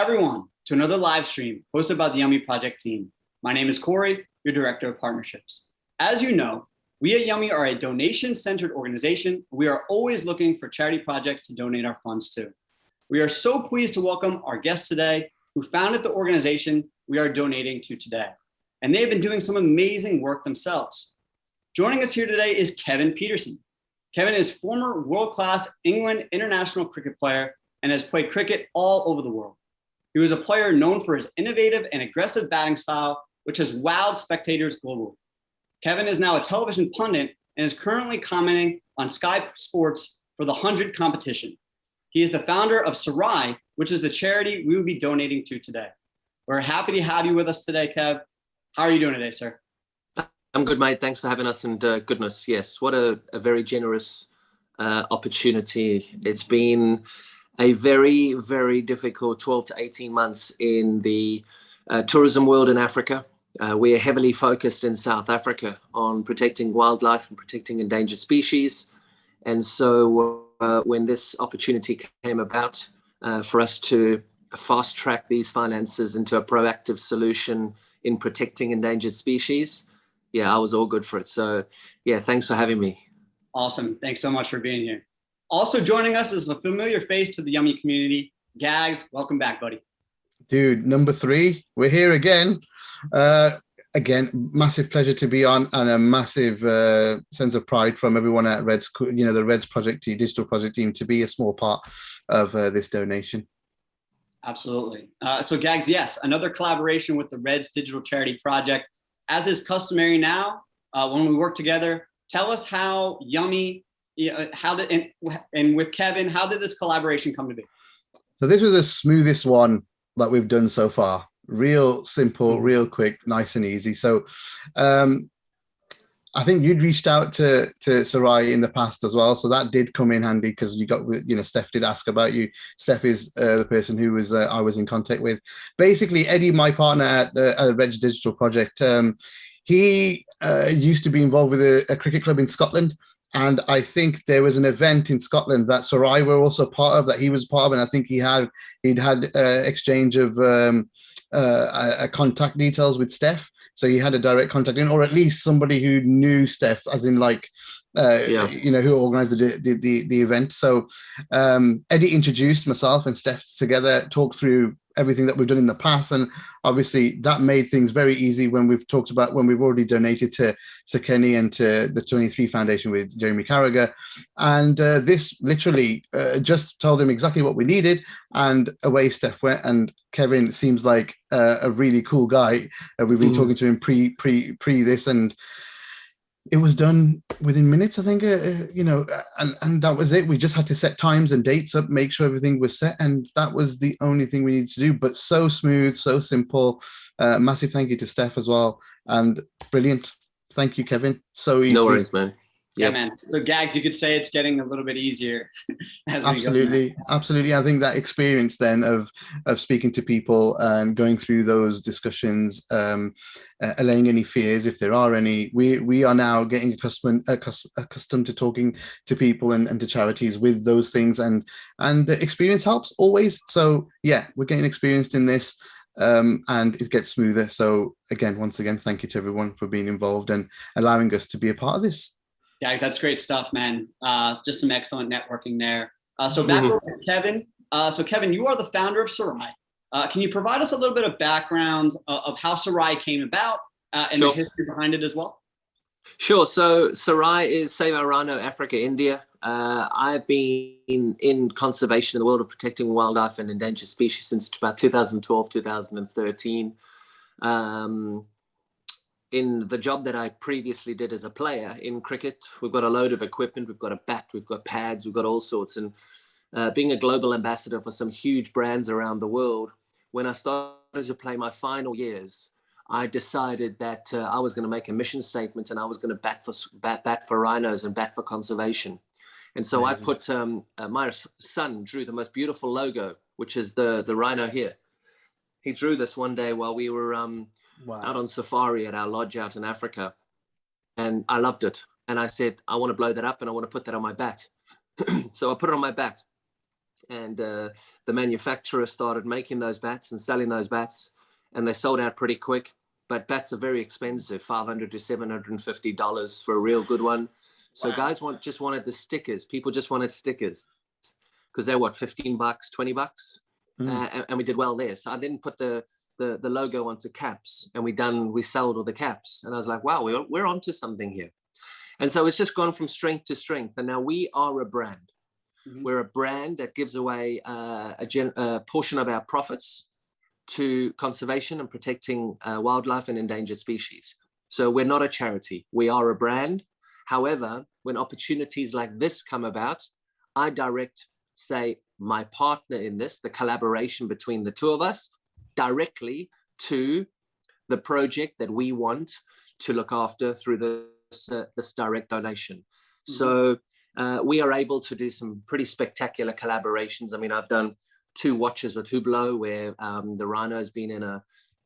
everyone to another live stream hosted by the Yummy Project team. My name is Corey, your Director of Partnerships. As you know, we at Yummy are a donation-centered organization. We are always looking for charity projects to donate our funds to. We are so pleased to welcome our guest today, who founded the organization we are donating to today. And they have been doing some amazing work themselves. Joining us here today is Kevin Pietersen. Kevin is former world-class England international cricket player and has played cricket all over the world. He was a player known for his innovative and aggressive batting style, which has wowed spectators globally. Kevin is now a television pundit and is currently commenting on Sky Sports for the 100 competition. He is the founder of Sarai, which is the charity we will be donating to today. We're happy to have you with us today, Kev. How are you doing today, sir? I'm good, mate. Thanks for having us. And goodness, yes, what a very generous opportunity. It's been a very, very difficult 12 to 18 months in the tourism world in Africa. We are heavily focused in South Africa on protecting wildlife and protecting endangered species. And so when this opportunity came about for us to fast track these finances into a proactive solution in protecting endangered species, yeah, I was all good for it. So yeah, thanks for having me. Awesome. Thanks so much for being here. Also joining us is a familiar face to the Yummy community. Gags, welcome back, buddy. Dude, number 3, we're here again. Again, massive pleasure to be on, and a massive sense of pride from everyone at Reds, the Reds project team, digital project team, to be a small part of this donation. Absolutely. So Gags, yes, another collaboration with the Reds Digital Charity Project. As is customary now, when we work together, tell us how Yummy, and with Kevin, how did this collaboration come to be? So this was the smoothest one that we've done so far. Real simple, real quick, nice and easy. So I think you'd reached out to Sarai in the past as well. So that did come in handy because you got, Steph did ask about you. Steph is the person who was I was in contact with. Basically, Eddie, my partner at the Reg Digital Project, he used to be involved with a cricket club in Scotland. And I think there was an event in Scotland that Sarai were also part of, that he was part of, and I think he'd had exchange of contact details with Steph. So he had a direct contact in, or at least somebody who knew Steph, as in who organized the event. So Eddie introduced myself and Steph together, talked through everything that we've done in the past. And obviously that made things very easy when we've already donated to Sekeni and to the 23 Foundation with Jeremy Carragher. And this literally just told him exactly what we needed, and away Steph went. And Kevin seems like a really cool guy. We've been talking to him pre this, and it was done within minutes, I think, and that was it. We just had to set times and dates up, make sure everything was set, and that was the only thing we needed to do. But so smooth, so simple. Massive thank you to Steph as well, and brilliant. Thank you, Kevin. So easy. No worries, man. Yeah, man. So Gags, you could say it's getting a little bit easier as absolutely. I think that experience then of speaking to people and going through those discussions, allaying any fears if there are any. We are now getting accustomed to talking to people and to charities with those things, and the experience helps always. So yeah, we're getting experienced in this. And it gets smoother. So once again, thank you to everyone for being involved and allowing us to be a part of this. Guys, that's great stuff, man. Just some excellent networking there. So back over to Kevin. So Kevin, you are the founder of Sarai. Can you provide us a little bit of background of how Sarai came about and the history behind it as well? Sure. So Sarai is Save Our Rhino Africa, India. I've been in conservation in the world of protecting wildlife and endangered species since about 2012, 2013. In the job that I previously did as a player in cricket, we've got a load of equipment, we've got a bat, we've got pads, we've got all sorts. And being a global ambassador for some huge brands around the world, when I started to play my final years, I decided that I was going to make a mission statement, and I was going to bat for rhinos and bat for conservation. And so I put, my son drew the most beautiful logo, which is the rhino here. He drew this one day while we were out on safari at our lodge out in Africa. And I loved it. And I said, I want to blow that up and I want to put that on my bat. So I put it on my bat. and the manufacturer started making those bats and selling those bats, and they sold out pretty quick. But bats are very expensive, $500 to $750 for a real good one. So Wow. guys just wanted the stickers. People just wanted stickers because they're what, $15, $20, and we did well there. So I didn't put the logo onto caps, and we sold all the caps, and I was like, wow, we're onto something here. And so it's just gone from strength to strength, and now we are a brand. We're a brand that gives away a portion of our profits to conservation and protecting wildlife and endangered species. So we're not a charity, we are a brand. However, when opportunities like this come about, I direct, say, my partner in this, the collaboration between the two of us, directly to the project that we want to look after through this direct donation. So we are able to do some pretty spectacular collaborations. I mean, I've done 2 watches with Hublot where the rhino's been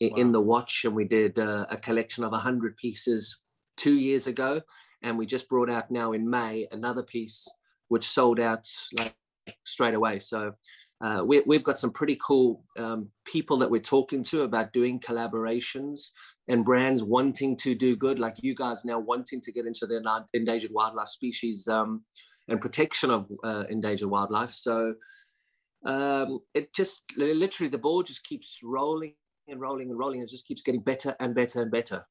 in the watch, and we did a collection of 100 pieces 2 years ago, and we just brought out now in May another piece which sold out like straight away. So we've got some pretty cool people that we're talking to about doing collaborations, and brands wanting to do good, like you guys now wanting to get into the endangered wildlife species and protection of endangered wildlife. So it just literally, the ball just keeps rolling and rolling and rolling. It just keeps getting better and better and better.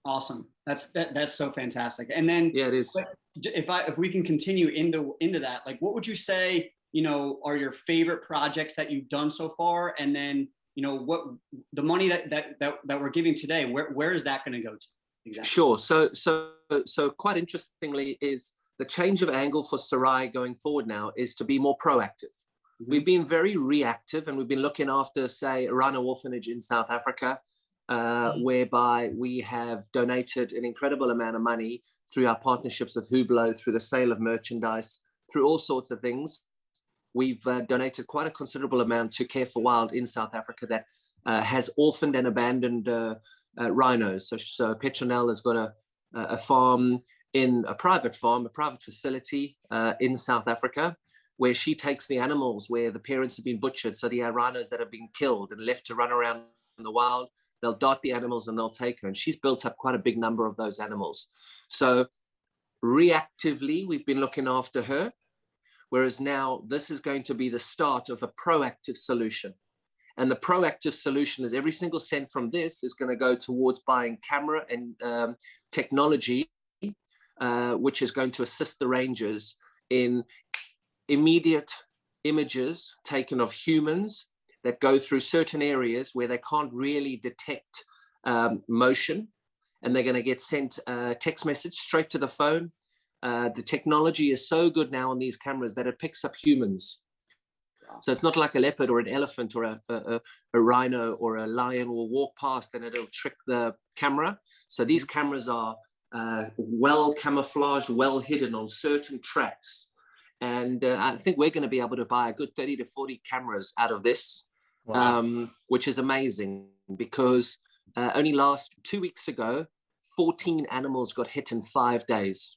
Awesome. That's so fantastic. And then yeah, it is. If we can continue into that, like, what would you say, are your favorite projects that you've done so far? And then, what the money that we're giving today, where is that going to go to? Exactly. Sure. So quite interestingly is the change of angle for Sarai going forward now is to be more proactive. We've been very reactive, and we've been looking after, say, a rhino orphanage in South Africa, whereby we have donated an incredible amount of money through our partnerships with Hublot, through the sale of merchandise, through all sorts of things. We've donated quite a considerable amount to Care for Wild in South Africa that has orphaned and abandoned rhinos. So Petronelle has got a farm, a private facility in South Africa, where she takes the animals where the parents have been butchered. So the rhinos that have been killed and left to run around in the wild, they'll dart the animals and they'll take her. And she's built up quite a big number of those animals. So reactively, we've been looking after her, whereas now this is going to be the start of a proactive solution. And the proactive solution is every single cent from this is going to go towards buying camera and technology, which is going to assist the rangers in immediate images taken of humans that go through certain areas where they can't really detect motion, and they're going to get sent a text message straight to the phone. The technology is so good now on these cameras that it picks up humans. So it's not like a leopard or an elephant or a rhino or a lion will walk past and it'll trick the camera. So these cameras are well camouflaged, well hidden on certain tracks. And I think we're going to be able to buy a good 30 to 40 cameras out of this, which is amazing, because only 2 weeks ago, 14 animals got hit in 5 days,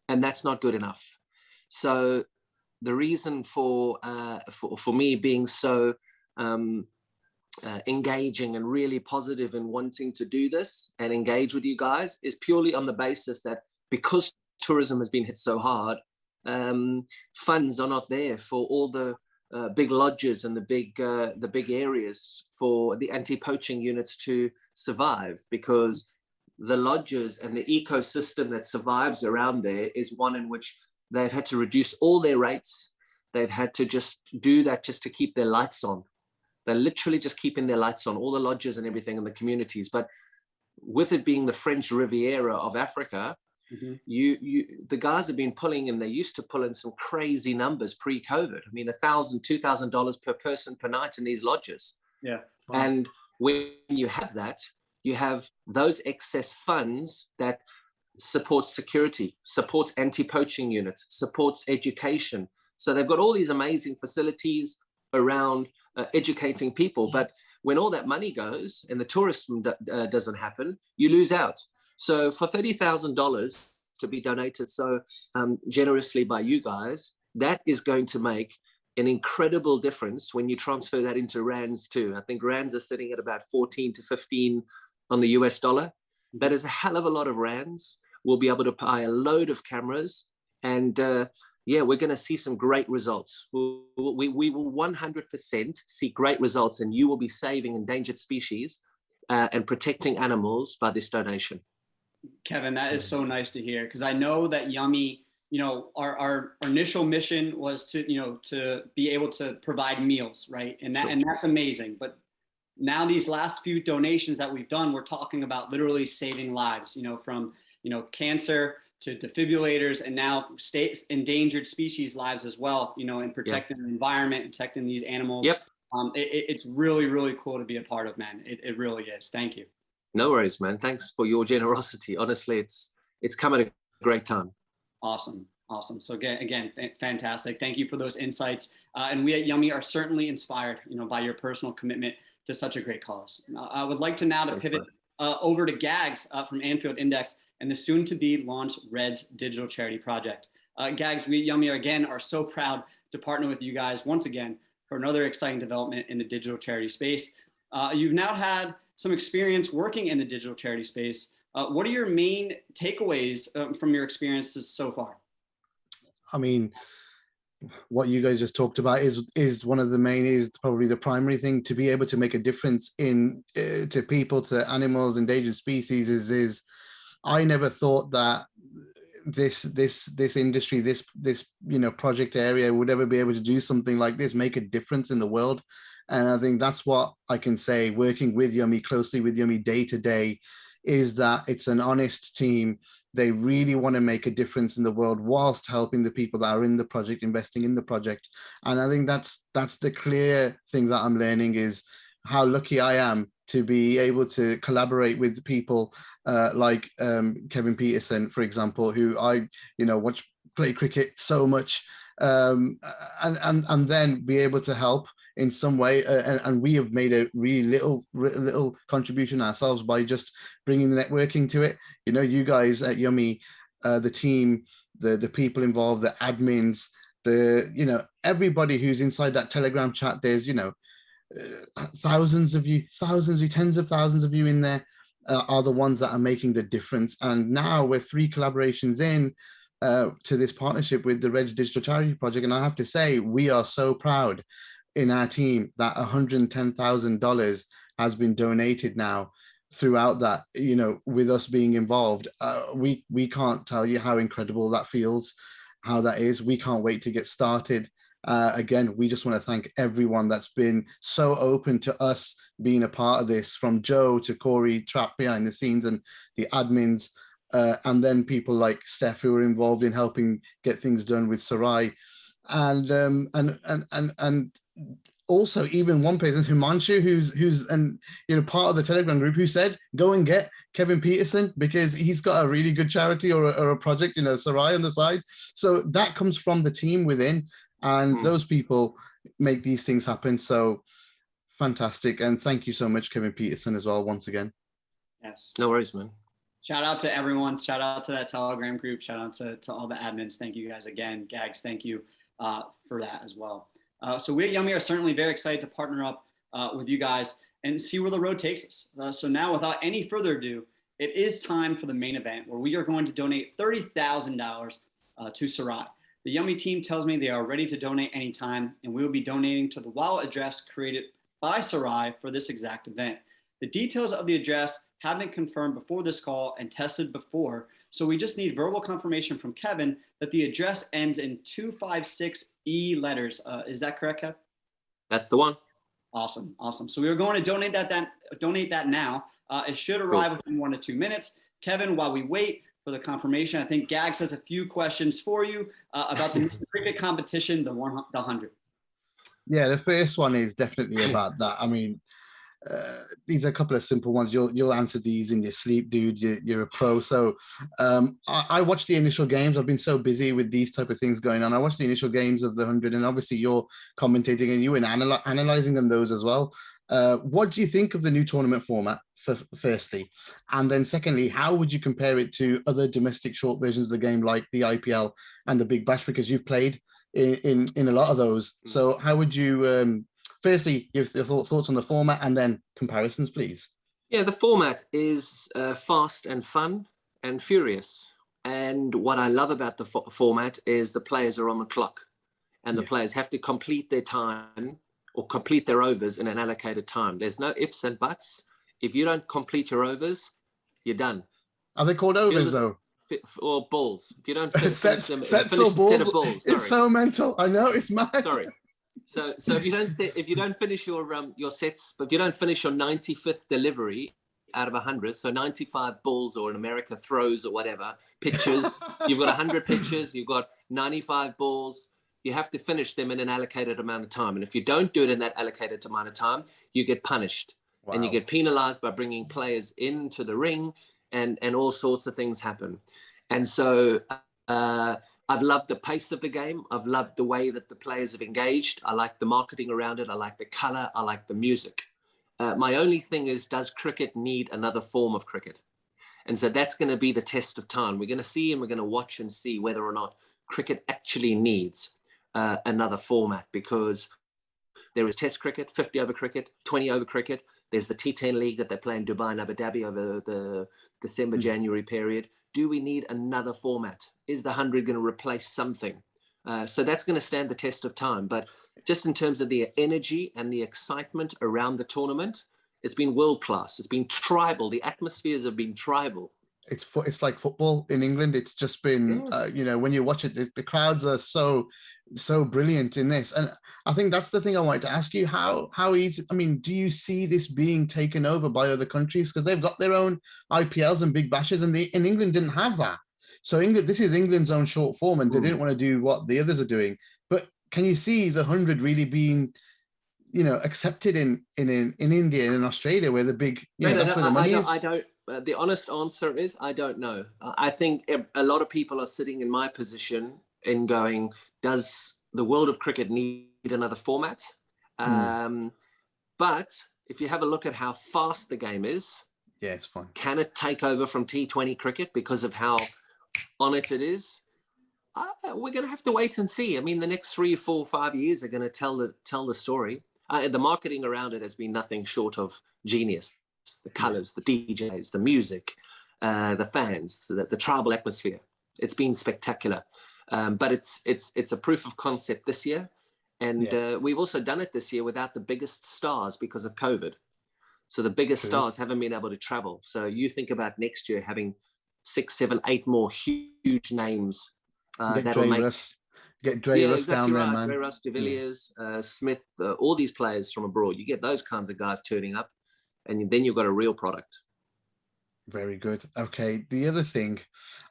and that's not good enough. So the reason for me being so engaging and really positive in wanting to do this and engage with you guys is purely on the basis that because tourism has been hit so hard, funds are not there for all the big lodges and the big areas for the anti-poaching units to survive, because the lodges and the ecosystem that survives around there is one in which they've had to reduce all their rates. They've had to just do that just to keep their lights on. They're literally just keeping their lights on, all the lodges and everything in the communities. But with it being the French Riviera of Africa, the guys have been pulling, and they used to pull in some crazy numbers pre-COVID. I mean, $1,000, $2,000 per person per night in these lodges. Yeah. Wow. And when you have that, you have those excess funds that supports security, supports anti-poaching units, supports education. So they've got all these amazing facilities around educating people. But when all that money goes and the tourism doesn't happen, you lose out. So for $30,000 to be donated so generously by you guys, that is going to make an incredible difference when you transfer that into rands too. I think rands are sitting at about 14 to 15 on the US dollar. That is a hell of a lot of rands. We'll be able to buy a load of cameras, and yeah, we're going to see some great results. We will 100% see great results, and you will be saving endangered species and protecting animals by this donation. Kevin, that is so nice to hear, because I know that Yummy, our initial mission was to be able to provide meals, right? And that's amazing. But now these last few donations that we've done, we're talking about literally saving lives, from cancer to defibrillators, and now endangered species lives as well, and protecting the environment, protecting these animals. Yep. It's really, really cool to be a part of, man. It really is. Thank you. No worries, man. Thanks for your generosity. Honestly, it's come at a great time. Awesome. So again, fantastic. Thank you for those insights. And we at Yummy are certainly inspired, by your personal commitment to such a great cause. I would like to now pivot over to Gags from Anfield Index and the soon-to-be launched Reds Digital Charity Project. Gags, we at Yummy again are so proud to partner with you guys once again for another exciting development in the digital charity space. You've now had some experience working in the digital charity space. What are your main takeaways from your experiences so far? I mean, what you guys just talked about is one of the main, is probably the primary thing, to be able to make a difference in to people, to animals, endangered species. Is I never thought that this industry, this project area would ever be able to do something like this, make a difference in the world. And I think that's what I can say, working with Yummy, closely with Yummy day to day, is that it's an honest team. They really want to make a difference in the world whilst helping the people that are in the project, investing in the project. And I think that's the clear thing that I'm learning, is how lucky I am to be able to collaborate with people like Kevin Pietersen, for example, who I watch play cricket so much, and then be able to help in some way, and we have made a really little contribution ourselves by just bringing the networking to it. You guys at Yummy, the team, the people involved, the admins, everybody who's inside that Telegram chat. There's thousands of you, tens of thousands of you in there, are the ones that are making the difference. And now we're 3 collaborations in to this partnership with the Reds Digital Charity Project, and I have to say, we are so proud in our team that $110,000 has been donated now throughout that, with us being involved. We can't tell you how incredible that feels, how that is. We can't wait to get started. Again, we just want to thank everyone that's been so open to us being a part of this, from Joe to Corey, trapped behind the scenes, and the admins, and then people like Steph, who are involved in helping get things done with Sarai. And also even one person, Himanshu, who's part of the Telegram group, who said, go and get Kevin Pietersen, because he's got a really good charity or a project, Sarai on the side. So that comes from the team within, and those people make these things happen. So fantastic. And thank you so much, Kevin Pietersen, as well, once again. Yes. No worries, man. Shout out to everyone. Shout out to that Telegram group. Shout out to all the admins. Thank you guys again. Gags, thank you for that as well. So we at Yummy are certainly very excited to partner up with you guys and see where the road takes us. So now, without any further ado, it is time for the main event, where we are going to donate $30,000 to Sarai. The Yummy team tells me they are ready to donate anytime, and we will be donating to the wallet address created by Sarai for this exact event. The details of the address have been confirmed before this call and tested before, so we just need verbal confirmation from Kevin that the address ends in 256E letters. Is that correct, Kev? That's the one. Awesome. So we are going to donate that now. It should arrive within 1 to 2 minutes. Kevin, while we wait for the confirmation, I think Gags has a few questions for you about the cricket competition, the 100. Yeah, the first one is definitely about that. I mean, these are a couple of simple ones. You'll answer these in your sleep, dude. You're a pro. So I watched the initial games. I've been so busy with these type of things going on. I watched the initial games of the 100, and obviously you're commentating and you and analyzing those as well. What do you think of the new tournament format, firstly? And then secondly, how would you compare it to other domestic short versions of the game, like the IPL and the Big Bash, because you've played in a lot of those. So how would you firstly give your thoughts on the format and then comparisons, please? Yeah, the format is fast and fun and furious. And what I love about the format is the players are on the clock, and the players have to complete their time or complete their overs in an allocated time. There's no ifs and buts. If you don't complete your overs, you're done. Are they called overs though? Or balls. If you don't finish them, sets finish or the balls. Set of balls. Sorry. It's so mental. I know, it's mad. Sorry. So if you don't finish your sets, but if you don't finish your 95th delivery out of 100, so 95 balls, or in America throws or whatever, pitches, you've got 100 pitches, you've got 95 balls, you have to finish them in an allocated amount of time. And if you don't do it in that allocated amount of time, you get punished. Wow. And you get penalized by bringing players into the ring, and all sorts of things happen. And so I've loved the pace of the game. I've loved the way that the players have engaged. I like the marketing around it. I like the color. I like the music. My only thing is, does cricket need another form of cricket? And so that's going to be the test of time. We're going to see, and we're going to watch and see whether or not cricket actually needs another format, because there is Test cricket, 50 over cricket, 20 over cricket. There's the T10 league that they play in Dubai and Abu Dhabi over the December, January period. Do we need another format? Is the 100 going to replace something? So that's going to stand the test of time. But just in terms of the energy and the excitement around the tournament, it's been world class. It's been tribal. The atmospheres have been tribal. It's like football in England. It's just been, when you watch it, the crowds are so brilliant in this. And I think that's the thing I wanted to ask you. How easy, I mean, do you see this being taken over by other countries? Because they've got their own IPLs and big bashes, and in England didn't have that. So this is England's own short form, and they didn't want to do what the others are doing. But can you see the 100 really being, accepted in India and in Australia, where the big, that's where the money is? I don't. The honest answer is I don't know. I think a lot of people are sitting in my position and going, does the world of cricket need another format? But if you have a look at how fast the game is, it's fine. Can it take over from T20 cricket because of how on it is? We're going to have to wait and see. I mean, the next 3, 4, 5 years are going to tell the story. The marketing around it has been nothing short of genius. The colors, the DJs, the music, the fans, the tribal atmosphere. It's been spectacular. But it's a proof of concept this year. And we've also done it this year without the biggest stars because of COVID. So the biggest stars haven't been able to travel. So you think about next year having 6, 7, 8 more huge names. That'll get Dre Russ down there, right. man. Dre Russ, De Villiers, Smith, all these players from abroad. You get those kinds of guys turning up, and then you've got a real product. Very good. Okay. The other thing,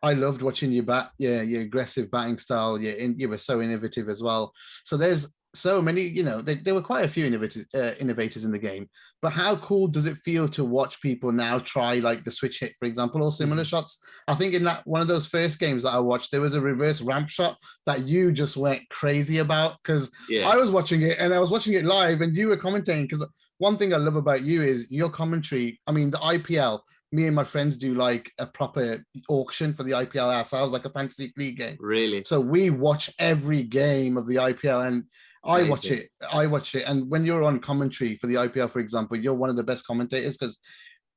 I loved watching you bat. Yeah, your aggressive batting style. You were so innovative as well. So there's so many. There were quite a few innovators in the game. But how cool does it feel to watch people now try like the switch hit, for example, or similar shots? I think in that one of those first games that I watched, there was a reverse ramp shot that you just went crazy about, because I was watching it and I was watching it live and you were commentating. Because one thing I love about you is your commentary. I mean, the IPL. Me and my friends do like a proper auction for the IPL ourselves, like a fantasy league game. Really? So we watch every game of the IPL, and I watch it. And when you're on commentary for the IPL, for example, you're one of the best commentators, because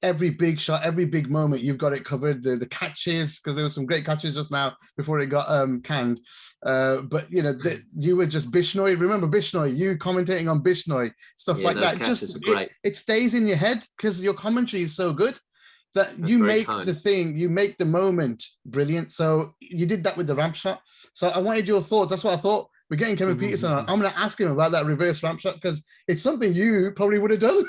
every big shot, every big moment, you've got it covered. The catches, because there were some great catches just now before it got canned. But you were just Bishnoi. Remember Bishnoi? You commentating on Bishnoi, stuff like that. Just it stays in your head because your commentary is so good. That you make you make the moment brilliant. So you did that with the ramp shot. So I wanted your thoughts. That's what I thought. We're getting Kevin Pietersen on. I'm going to ask him about that reverse ramp shot, because it's something you probably would have done.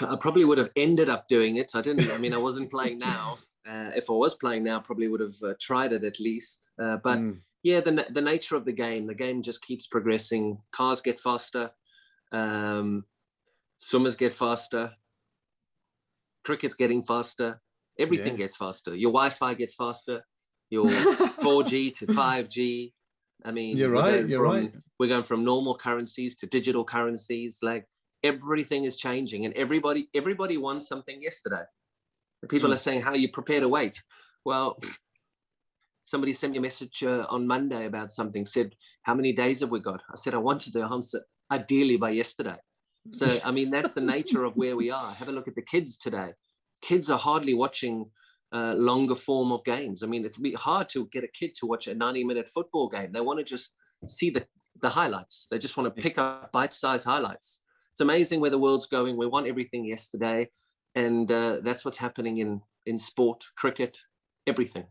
I probably would have ended up doing it. I wasn't playing now. If I was playing now, I probably would have tried it at least. The nature of the game just keeps progressing. Cars get faster. Swimmers get faster. Cricket's getting faster. Everything gets faster. Your Wi-Fi gets faster. Your 4G to 5G. I mean, you're right. We're going from normal currencies to digital currencies. Like, everything is changing, and everybody wants something yesterday. People are saying, how you prepare to wait? Well, somebody sent me a message on Monday about something, said, how many days have we got? I said, I wanted the answer ideally by yesterday. So, I mean, that's the nature of where we are. Have a look at the kids today. Kids are hardly watching longer form of games. I mean, it'd be hard to get a kid to watch a 90-minute football game. They want to just see the highlights. They just want to pick up bite-sized highlights. It's amazing where the world's going. We want everything yesterday. And that's what's happening in sport, cricket, everything.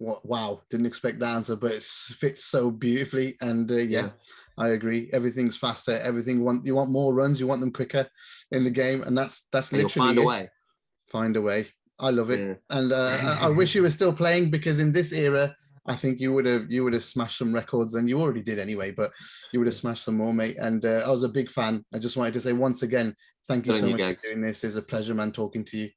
Wow, didn't expect the answer, but it fits so beautifully. And yeah, I agree. Everything's faster. You want more runs. You want them quicker in the game, and that's literally find a way. Find a way. I love it, and I wish you were still playing, because in this era, I think you would have smashed some records, and you already did anyway. But you would have smashed some more, mate. And I was a big fan. I just wanted to say once again, thank you so much for doing this. It's a pleasure, man, talking to you.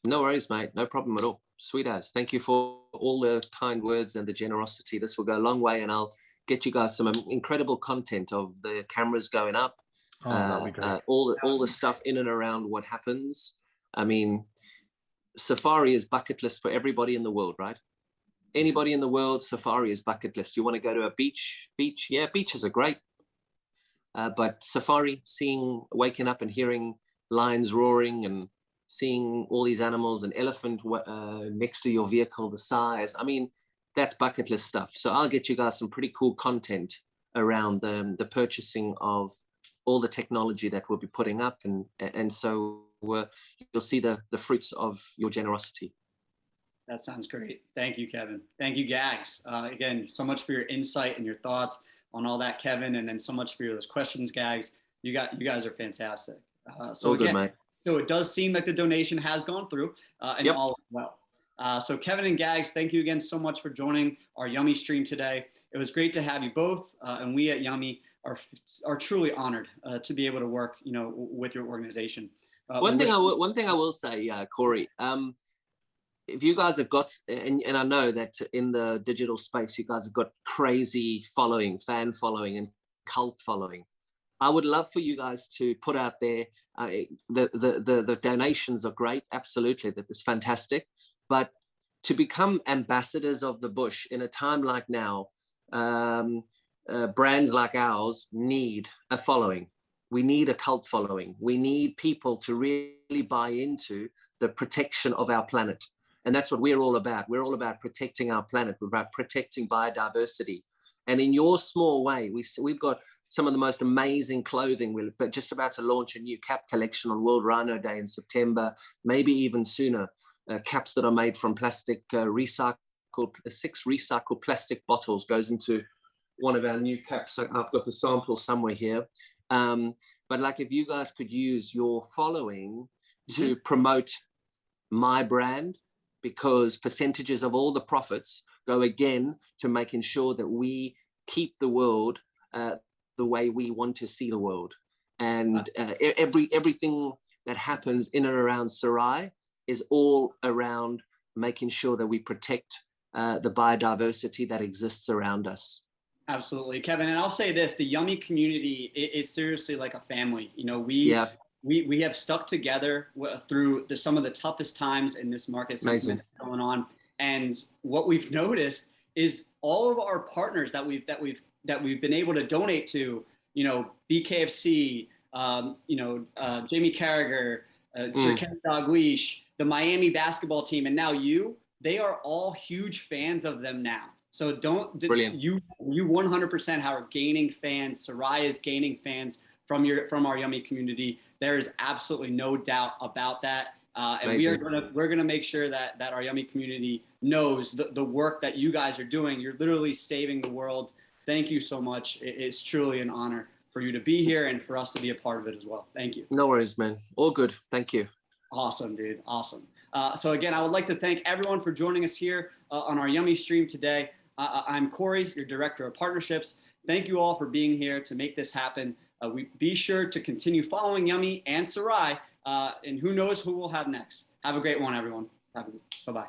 No worries, mate. No problem at all. Sweet as. Thank you for all the kind words and the generosity. This will go a long way, and I'll get you guys some incredible content of the cameras going up. Oh, that'd be great. All the stuff in and around what happens. I mean, safari is bucket list for everybody in the world, right? Anybody in the world, safari is bucket list. You want to go to a beach? Yeah, beaches are great. But safari, waking up and hearing lions roaring and seeing all these animals, an elephant next to your vehicle, the size. I mean, that's bucket list stuff. So I'll get you guys some pretty cool content around the purchasing of all the technology that we'll be putting up. And so you'll see the fruits of your generosity. That sounds great. Thank you, Kevin. Thank you, Gags. Again, so much for your insight and your thoughts on all that, Kevin, and then so much for those questions, Gags. You guys are fantastic. So good, mate. So it does seem like the donation has gone through and all is well. So Kevin and Gags, thank you again so much for joining our Yummy stream today. It was great to have you both, and we at Yummy are truly honored to be able to work, with your organization. One thing I will say, Corey, if you guys have got, and I know that in the digital space, you guys have got crazy following, fan following, and cult following. I would love for you guys to put out there, the donations are great, absolutely, that is fantastic. But to become ambassadors of the bush in a time like now, brands like ours need a following. We need a cult following. We need people to really buy into the protection of our planet. And that's what we're all about. We're all about protecting our planet. We're about protecting biodiversity. And in your small way, we've got some of the most amazing clothing. We're just about to launch a new cap collection on World Rhino Day in September, maybe even sooner. Caps that are made from plastic, 6 recycled plastic bottles goes into one of our new caps. I've got the sample somewhere here. But like, if you guys could use your following to promote my brand, because percentages of all the profits go again to making sure that we keep the world the way we want to see the world. And everything that happens in and around Sarai is all around making sure that we protect the biodiversity that exists around us. Absolutely, Kevin. And I'll say this, the Yummy community is seriously like a family. We have stuck together through some of the toughest times in this market sentiment going on. And what we've noticed is all of our partners that we've been able to donate to, BKFC, Jamie Carragher, Sir Ken Dalglish, the Miami basketball team, and now they are all huge fans of them now. So you 100% are gaining fans. Sarai is gaining fans from our Yummy community. There is absolutely no doubt about that. And we're gonna make sure that our Yummy community knows the work that you guys are doing. You're literally saving the world. Thank you so much. It's truly an honor for you to be here and for us to be a part of it as well. Thank you. No worries, man. All good. Thank you. Awesome, dude. Awesome. So again, I would like to thank everyone for joining us here on our Yummy stream today. I'm Corey, your Director of Partnerships. Thank you all for being here to make this happen. Be sure to continue following Yummy and Sarai, and who knows who we'll have next. Have a great one, everyone. Bye-bye.